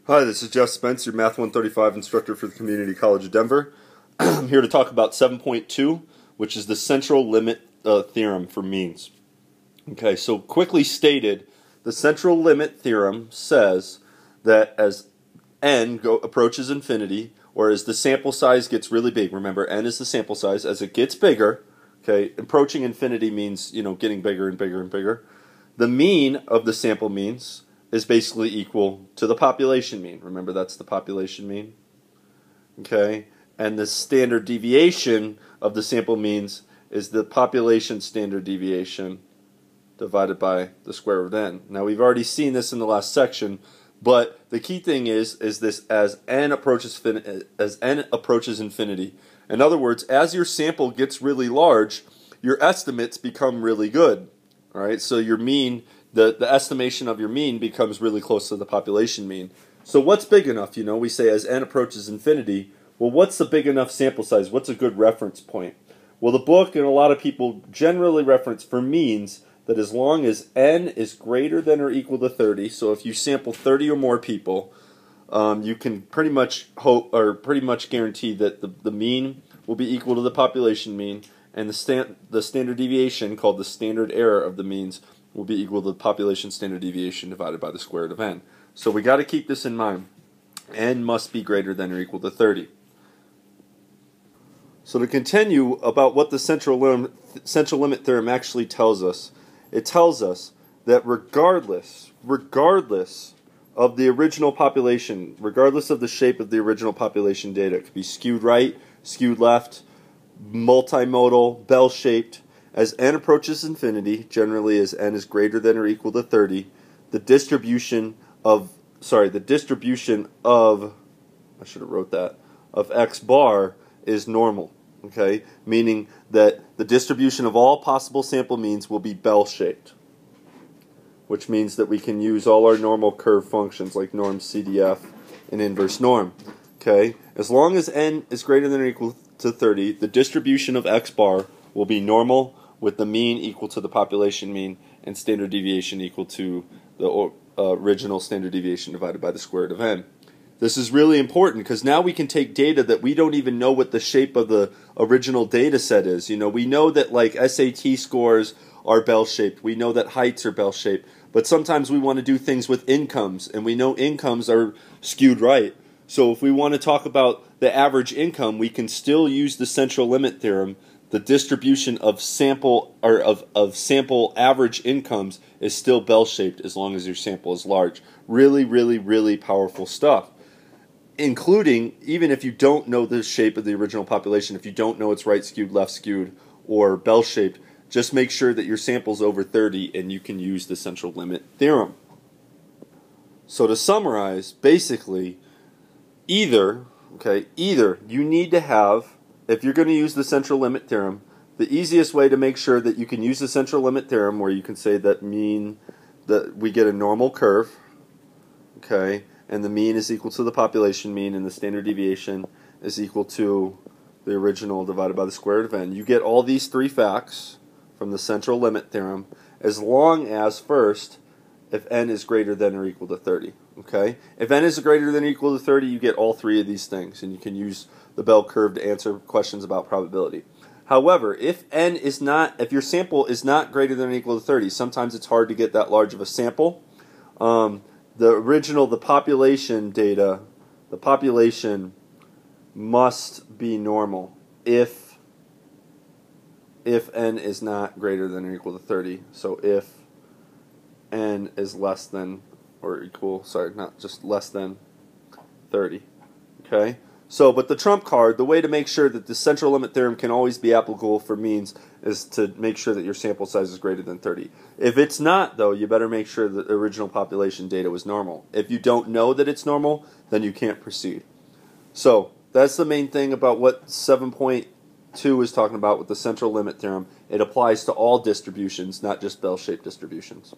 Hi, this is Jeff Spence, your Math 135 instructor for the Community College of Denver. I'm here to talk about 7.2, which is the central limit theorem for means. Okay, so quickly stated, the central limit theorem says that as n approaches infinity, or as the sample size gets really big, remember n is the sample size, as it gets bigger, okay, approaching infinity means, getting bigger and bigger and bigger, the mean of the sample means is basically equal to the population mean. Remember, that's the population mean. Okay? And the standard deviation of the sample means is the population standard deviation divided by the square root of n. Now, we've already seen this in the last section, but the key thing is this as n approaches infinity. In other words, as your sample gets really large, your estimates become really good. All right? So your mean, the estimation of your mean becomes really close to the population mean. So what's big enough? We say as n approaches infinity, well, what's the big enough sample size? What's a good reference point? Well, the book and a lot of people generally reference for means that as long as n is greater than or equal to 30, so if you sample 30 or more people, you can pretty much guarantee that the mean will be equal to the population mean, and the standard deviation, called the standard error of the means, will be equal to the population standard deviation divided by the square root of n. So we got to keep this in mind. N must be greater than or equal to 30. So to continue about what the central limit theorem actually tells us, it tells us that regardless of the original population, regardless of the shape of the original population data, it could be skewed right, skewed left, multimodal, bell-shaped, as n approaches infinity, generally as n is greater than or equal to 30, the distribution of x bar is normal, okay? Meaning that the distribution of all possible sample means will be bell-shaped, which means that we can use all our normal curve functions like norm, CDF, and inverse norm, okay? As long as n is greater than or equal to 30, the distribution of x bar will be normal, with the mean equal to the population mean and standard deviation equal to the original standard deviation divided by the square root of n. This is really important because now we can take data that we don't even know what the shape of the original data set is. We know that like SAT scores are bell-shaped. We know that heights are bell-shaped. But sometimes we want to do things with incomes, and we know incomes are skewed right. So if we want to talk about the average income, we can still use the central limit theorem. The distribution of sample average incomes is still bell-shaped as long as your sample is large. Really, really, really powerful stuff. Including, even if you don't know the shape of the original population, if you don't know it's right skewed, left skewed, or bell-shaped, just make sure that your sample's over 30 and you can use the central limit theorem. So to summarize, basically, either you need to have, if you're going to use the central limit theorem, the easiest way to make sure that you can use the central limit theorem, where you can say that we get a normal curve, okay, and the mean is equal to the population mean, and the standard deviation is equal to the original divided by the square root of n. You get all these three facts from the central limit theorem, as long as, first, if n is greater than or equal to 30. Okay? If n is greater than or equal to 30, you get all three of these things, and you can use the bell curve to answer questions about probability. However, if your sample is not greater than or equal to 30, sometimes it's hard to get that large of a sample. The population data, the population must be normal if n is not greater than or equal to 30. So if n is less than or equal, not just less than 30. Okay? So, but the trump card, the way to make sure that the central limit theorem can always be applicable for means, is to make sure that your sample size is greater than 30. If it's not, though, you better make sure that the original population data was normal. If you don't know that it's normal, then you can't proceed. So, that's the main thing about what 7.2 is talking about with the central limit theorem. It applies to all distributions, not just bell-shaped distributions.